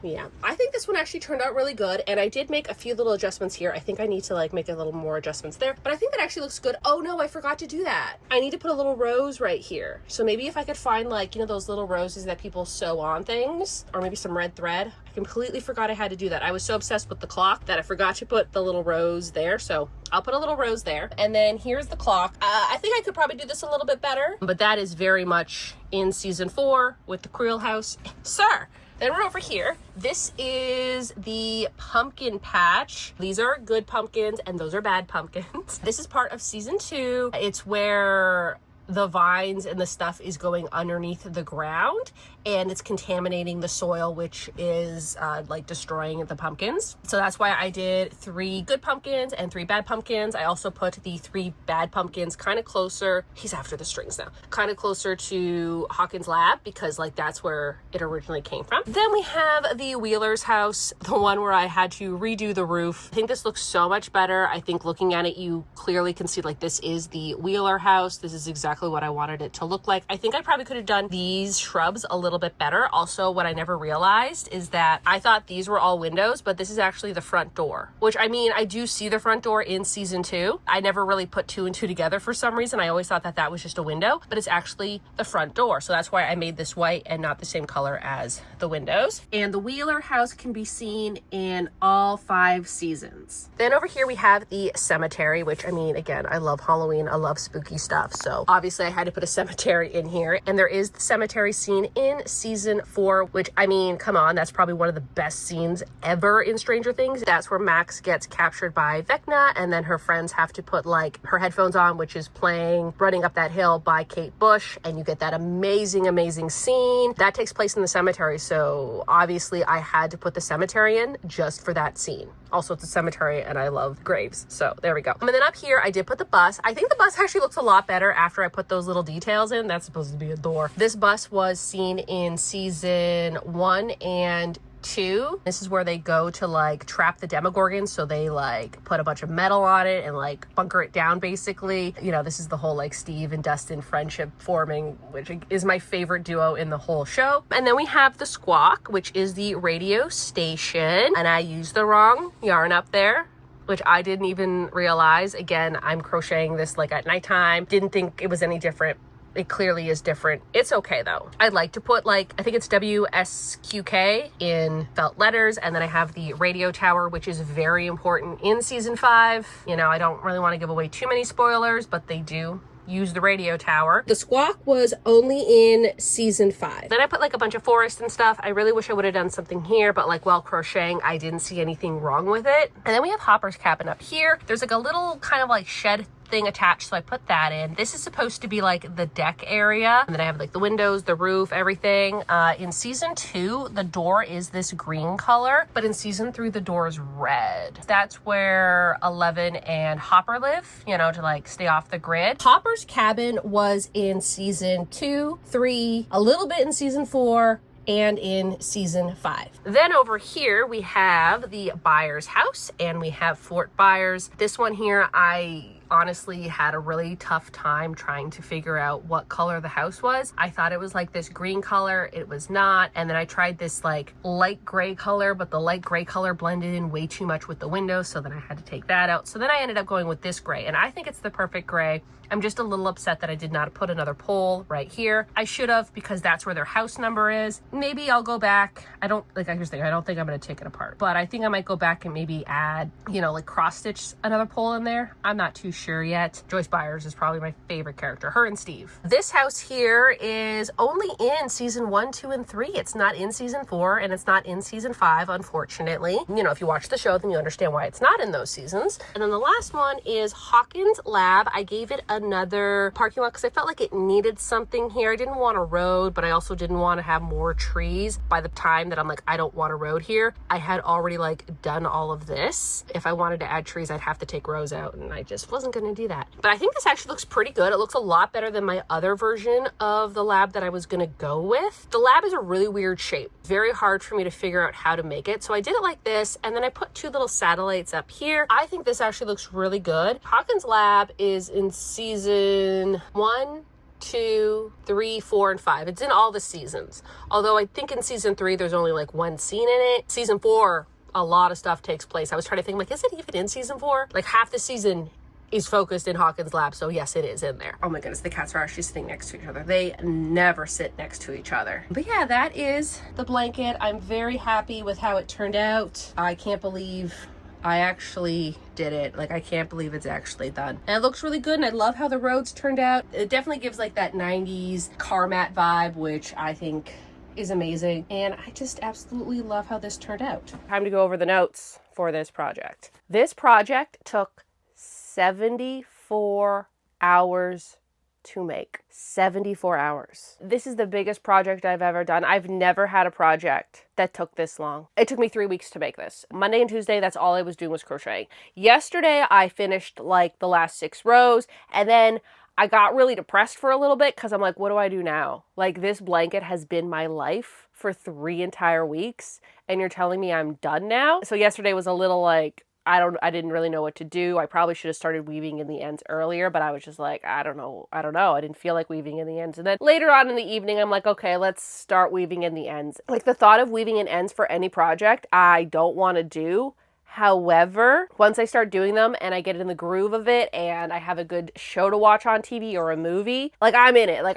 Yeah, I think this one actually turned out really good, and I did make a few little adjustments here. I think I need to like make a little more adjustments there, but I think that actually looks good. Oh no, I forgot to do that. I need to put a little rose right here. So maybe if I could find like, you know, those little roses that people sew on things, or maybe some red thread. I completely forgot I had to do that. I was so obsessed with the clock that I forgot to put the little rose there. So I'll put a little rose there. And then here's the clock. I think I could probably do this a little bit better, but that is very much in season 4 with the Creel house. Sir, Then we're over here. This is the pumpkin patch. These are good pumpkins and those are bad pumpkins. This is part of season 2. It's where the vines and the stuff is going underneath the ground and it's contaminating the soil, which is like destroying the pumpkins. So that's why I did 3 good pumpkins and 3 bad pumpkins. I also put the 3 bad pumpkins kind of closer. He's after the strings now. Kind of closer to Hawkins' lab because like that's where it originally came from. Then we have the Wheeler's house, the one where I had to redo the roof. I think this looks so much better. I think looking at it, you clearly can see like this is the Wheeler house. This is exactly what I wanted it to look like. I think I probably could have done these shrubs a little bit better. Also, what I never realized is that I thought these were all windows, but this is actually the front door, which I mean, I do see the front door in season 2. I never really put 2 and 2 together for some reason. I always thought that that was just a window, but it's actually the front door. So that's why I made this white and not the same color as the windows. And the Wheeler house can be seen in all 5 seasons. Then over here we have the cemetery, which I mean, again, I love Halloween. I love spooky stuff. So obviously I had to put a cemetery in here, and there is the cemetery scene in season 4, which I mean, come on, that's probably one of the best scenes ever in Stranger Things. That's where Max gets captured by Vecna, and then her friends have to put like her headphones on, which is playing Running Up That Hill by Kate Bush, and you get that amazing scene that takes place in the cemetery. So obviously I had to put the cemetery in just for that scene. Also, it's a cemetery and I love graves, so there we go. And then up here I did put the bus. I think the bus actually looks a lot better after I put those little details in. That's supposed to be a door. This bus was seen in season 1 and 2. This is where they go to like trap the Demogorgons, so they like put a bunch of metal on it and like bunker it down basically. You know, this is the whole like Steve and Dustin friendship forming, which is my favorite duo in the whole show. And then we have the Squawk, which is the radio station, and I used the wrong yarn up there, which I didn't even realize. Again, I'm crocheting this like at nighttime. Didn't think it was any different. It clearly is different. It's okay though. I'd like to put like, I think it's WSQK in felt letters. And then I have the radio tower, which is very important in season 5. You know, I don't really want to give away too many spoilers, but they do use the radio tower. The Squawk was only in season 5. Then I put like a bunch of forest and stuff. I really wish I would have done something here, but like while crocheting, I didn't see anything wrong with it. And then we have Hopper's cabin up here. There's like a little kind of like shed thing attached, so I put that in. This is supposed to be like the deck area, and then I have like the windows, the roof, everything. In season 2 the door is this green color, but in season 3 the door is red. That's where 11 and Hopper live, you know, to like stay off the grid. Hopper's cabin was in season 2, 3, a little bit in season 4, and in season 5. Then over here we have the Byers house, and we have Fort Byers. This one here, I honestly had a really tough time trying to figure out what color the house was. I thought it was like this green color. It was not. And then I tried this like light gray color, but the light gray color blended in way too much with the windows, so then I had to take that out. So then I ended up going with this gray, and I think it's the perfect gray. I'm just a little upset that I did not put another pole right here. I should have, because that's where their house number is. Maybe I'll go back. I don't think I'm gonna take it apart, but I think I might go back and maybe add, you know, like cross stitch another pole in there. I'm not too sure yet. Joyce Byers is probably my favorite character, her and Steve. This house here is only in season 1, 2, and 3. It's not in season 4, and it's not in season 5, unfortunately. You know, if you watch the show, then you understand why it's not in those seasons. And then the last one is Hawkins' lab. I gave it another parking lot because I felt like it needed something here. I didn't want a road, but I also didn't want to have more trees. By the time that I'm like, I don't want a road here, I had already like done all of this. If I wanted to add trees, I'd have to take rows out, and I just wasn't going to do that. But I think this actually looks pretty good. It looks a lot better than my other version of the lab that I was going to go with. The lab is a really weird shape. Very hard for me to figure out how to make it. So I did it like this, and then I put 2 little satellites up here. I think this actually looks really good. Hawkins' lab is in season 1, 2, 3, 4, and 5. It's in all the seasons. Although I think in season 3, there's only like 1 scene in it. Season 4, a lot of stuff takes place. I was trying to think, like, is it even in season 4? Like half the season is focused in Hawkins' lab, so yes, it is in there. Oh my goodness, the cats are actually sitting next to each other. They never sit next to each other. But yeah, that is the blanket. I'm very happy with how it turned out. I can't believe I actually did it. Like, I can't believe it's actually done. And it looks really good, and I love how the roads turned out. It definitely gives like that 90s car mat vibe, which I think is amazing, and I just absolutely love how this turned out. Time to go over the notes for this project. This project took 74 hours to make. 74 hours. This is the biggest project I've ever done. I've never had a project that took this long. It took me 3 weeks to make this. Monday and Tuesday, that's all I was doing was crocheting. Yesterday, I finished like the last 6 rows, and then I got really depressed for a little bit because I'm like, what do I do now? Like, this blanket has been my life for 3 entire weeks, and you're telling me I'm done now? So yesterday was a little like, I didn't really know what to do. I probably should have started weaving in the ends earlier, but I was just like, I don't know. I didn't feel like weaving in the ends. And then later on in the evening, I'm like, okay, let's start weaving in the ends. Like, the thought of weaving in ends for any project, I don't want to do. However, once I start doing them and I get in the groove of it and I have a good show to watch on TV or a movie, like, I'm in it. Like,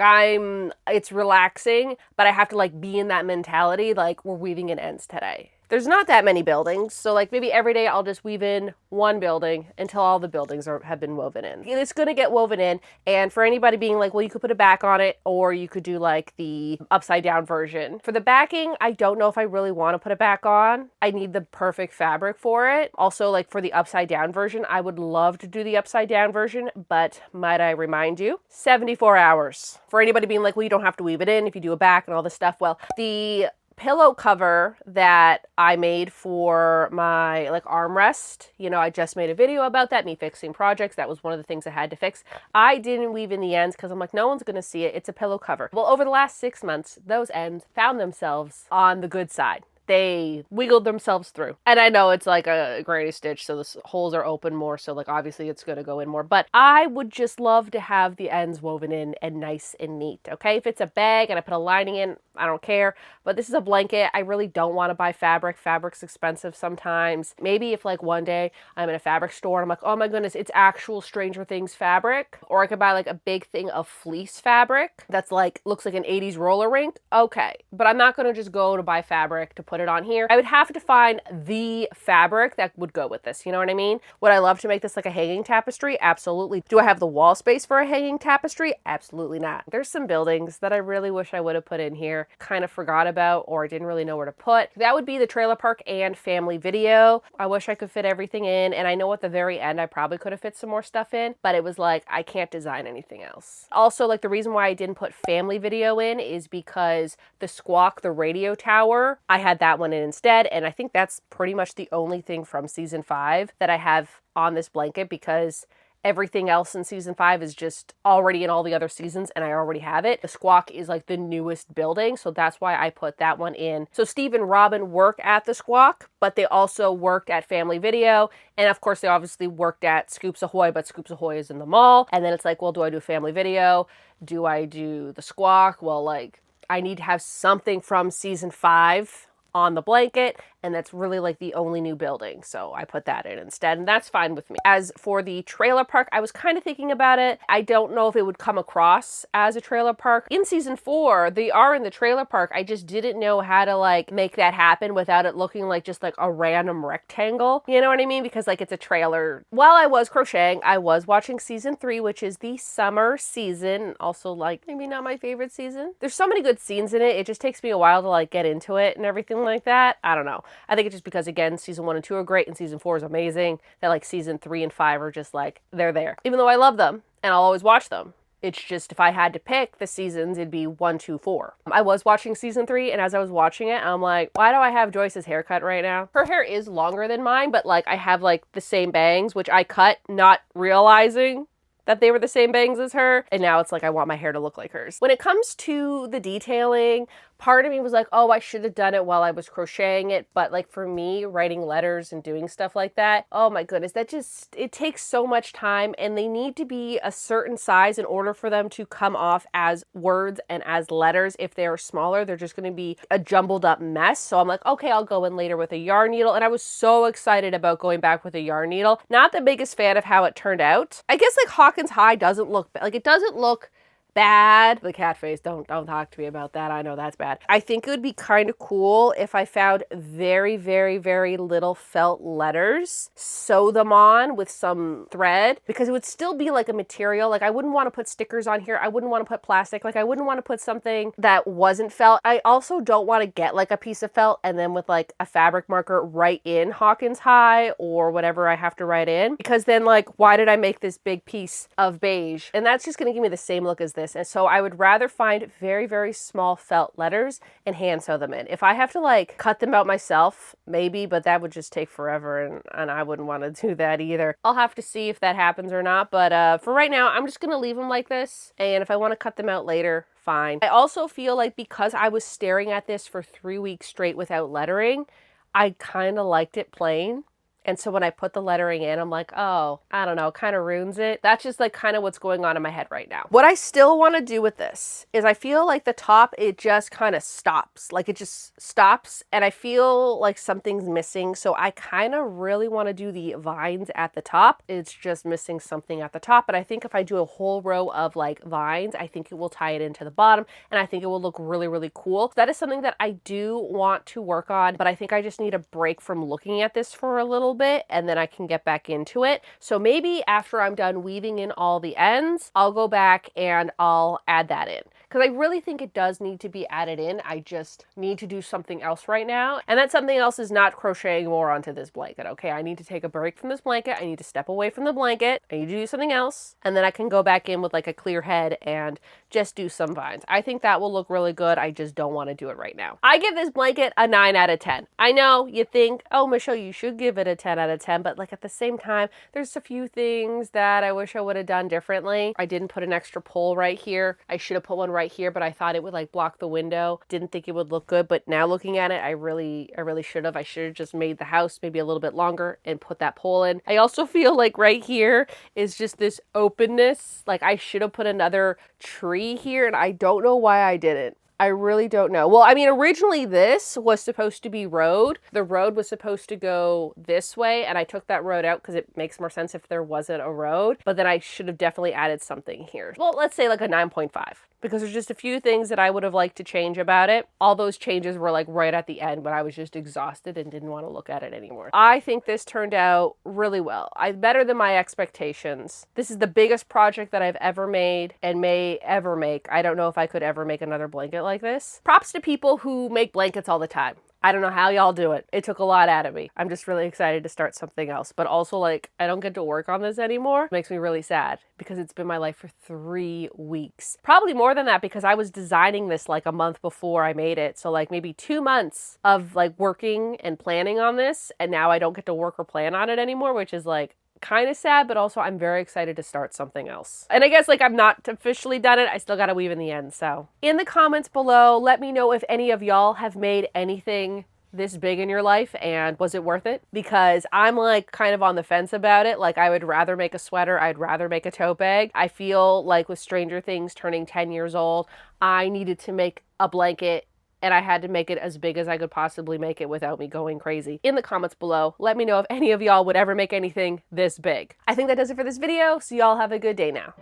it's relaxing, but I have to like be in that mentality, like, we're weaving in ends today. There's not that many buildings, so like maybe every day I'll just weave in one building until all the buildings have been woven in. It's gonna get woven in, and for anybody being like, well, you could put a back on it, or you could do like the upside down version. For the backing, I don't know if I really want to put a back on. I need the perfect fabric for it. Also, like for the upside down version, I would love to do the upside down version, but might I remind you, 74 hours. For anybody being like, well, you don't have to weave it in if you do a back and all this stuff. Well, the pillow cover that I made for my like armrest, you know, I just made a video about that, me fixing projects. That was one of the things I had to fix. I didn't weave in the ends because I'm like, no one's gonna see it. It's a pillow cover. Well, over the last 6 months, those ends found themselves on the good side. They wiggled themselves through. And I know it's like a granny stitch, so the holes are open more, so like obviously it's gonna go in more, but I would just love to have the ends woven in and nice and neat, okay? If it's a bag and I put a lining in, I don't care, but this is a blanket. I really don't want to buy fabric. Fabric's expensive sometimes. Maybe if like one day I'm in a fabric store and I'm like, oh my goodness, it's actual Stranger Things fabric, or I could buy like a big thing of fleece fabric that's like, looks like an 80s roller rink, okay. But I'm not gonna just go to buy fabric to put it on here. I would have to find the fabric that would go with this, you know what I mean? Would I love to make this like a hanging tapestry? Absolutely. Do I have the wall space for a hanging tapestry? Absolutely not. There's some buildings that I really wish I would have put in here, kind of forgot about, or I didn't really know where to put. That would be the trailer park and family video. I wish I could fit everything in, and I know at the very end I probably could have fit some more stuff in, but it was like, I can't design anything else. Also, like, the reason why I didn't put family video in is because the Squawk, the radio tower, I had that one in instead, and I think that's pretty much the only thing from season 5 that I have on this blanket, because everything else in season 5 is just already in all the other seasons and I already have it. The Squawk is like the newest building, so that's why I put that one in. So Steve and Robin work at the Squawk, but they also worked at Family Video, and of course they obviously worked at Scoops Ahoy, but Scoops Ahoy is in the mall. And then it's like, well, do I do Family Video? Do I do the Squawk? Well, like, I need to have something from season 5 on the blanket, and that's really like the only new building, so I put that in instead, and that's fine with me. As for the trailer park, I was kind of thinking about it. I don't know if it would come across as a trailer park. In season 4, they are in the trailer park. I just didn't know how to like make that happen without it looking like just like a random rectangle, you know what I mean? Because like it's a trailer. While I was crocheting, I was watching season 3, which is the summer season. Also, like, maybe not my favorite season. There's so many good scenes in it. It just takes me a while to like get into it and everything like that. I don't know. I think it's just because, again, season 1 and 2 are great and season 4 is amazing, that like season 3 and 5 are just like, they're there. Even though I love them and I'll always watch them. It's just, if I had to pick the seasons, it'd be 1, 2, 4. I was watching season 3, and as I was watching it, I'm like, why do I have Joyce's haircut right now? Her hair is longer than mine, but like I have like the same bangs, which I cut not realizing that they were the same bangs as her. And now it's like, I want my hair to look like hers. When it comes to the detailing, part of me was like, oh, I should have done it while I was crocheting it. But like for me, writing letters and doing stuff like that, oh my goodness, that just, it takes so much time, and they need to be a certain size in order for them to come off as words and as letters. If they are smaller, they're just going to be a jumbled up mess. So I'm like, okay, I'll go in later with a yarn needle. And I was so excited about going back with a yarn needle. Not the biggest fan of how it turned out. I guess like Hawkins High doesn't look, like, it doesn't look bad. The cat face, don't talk to me about that. I know that's bad. I think it would be kind of cool if I found very, very, very little felt letters, sew them on with some thread, because it would still be like a material. Like I wouldn't want to put stickers on here. I wouldn't want to put plastic. Like I wouldn't want to put something that wasn't felt. I also don't want to get like a piece of felt and then with like a fabric marker write in Hawkins High or whatever I have to write in, because then like, why did I make this big piece of beige? And that's just going to give me the same look as this. And so I would rather find very, very small felt letters and hand sew them in. If I have to like cut them out myself, maybe, but that would just take forever and I wouldn't want to do that either. I'll have to see if that happens or not. But for right now, I'm just going to leave them like this. And if I want to cut them out later, fine. I also feel like because I was staring at this for 3 weeks straight without lettering, I kind of liked it plain. And so when I put the lettering in, I'm like, oh, I don't know, it kind of ruins it. That's just like kind of what's going on in my head right now. What I still want to do with this is I feel like the top, it just kind of stops. Like it just stops and I feel like something's missing. So I kind of really want to do the vines at the top. It's just missing something at the top. And I think if I do a whole row of like vines, I think it will tie it into the bottom and I think it will look really, really cool. So that is something that I do want to work on, but I think I just need a break from looking at this for a little bit and then I can get back into it. So maybe after I'm done weaving in all the ends, I'll go back and I'll add that in, because I really think it does need to be added in. I just need to do something else right now. And that something else is not crocheting more onto this blanket. Okay, I need to take a break from this blanket. I need to step away from the blanket. I need to do something else. And then I can go back in with like a clear head and just do some vines. I think that will look really good. I just don't want to do it right now. I give this blanket a 9 out of 10. I know you think, oh, Michelle, you should give it a 10 out of 10, but like at the same time, there's a few things that I wish I would have done differently. I didn't put an extra pole right here. I should have put one right here, but I thought it would like block the window. Didn't think it would look good, but now looking at it, I really should have. I should have just made the house maybe a little bit longer and put that pole in. I also feel like right here is just this openness. Like I should have put another tree here and I don't know why I didn't. I really don't know. Well, I mean, originally this was supposed to be road. The road was supposed to go this way, and I took that road out because it makes more sense if there wasn't a road, but then I should have definitely added something here. Well, let's say like a 9.5. Because there's just a few things that I would have liked to change about it. All those changes were like right at the end, but I was just exhausted and didn't want to look at it anymore. I think this turned out really well. Better than my expectations. This is the biggest project that I've ever made and may ever make. I don't know if I could ever make another blanket like this. Props to people who make blankets all the time. I don't know how y'all do it. It took a lot out of me. I'm just really excited to start something else. But also, like, I don't get to work on this anymore. It makes me really sad because it's been my life for 3 weeks. Probably more than that because I was designing this like a month before I made it. So like maybe 2 months of like working and planning on this. And now I don't get to work or plan on it anymore, which is like kind of sad, but also I'm very excited to start something else. And I guess like I'm not officially done it. I still got to weave in the end. So in the comments below, let me know if any of y'all have made anything this big in your life and was it worth it? Because I'm like kind of on the fence about it. Like I would rather make a sweater. I'd rather make a tote bag. I feel like with Stranger Things turning 10 years old, I needed to make a blanket and I had to make it as big as I could possibly make it without me going crazy. In the comments below, let me know if any of y'all would ever make anything this big. I think that does it for this video, so y'all have a good day now.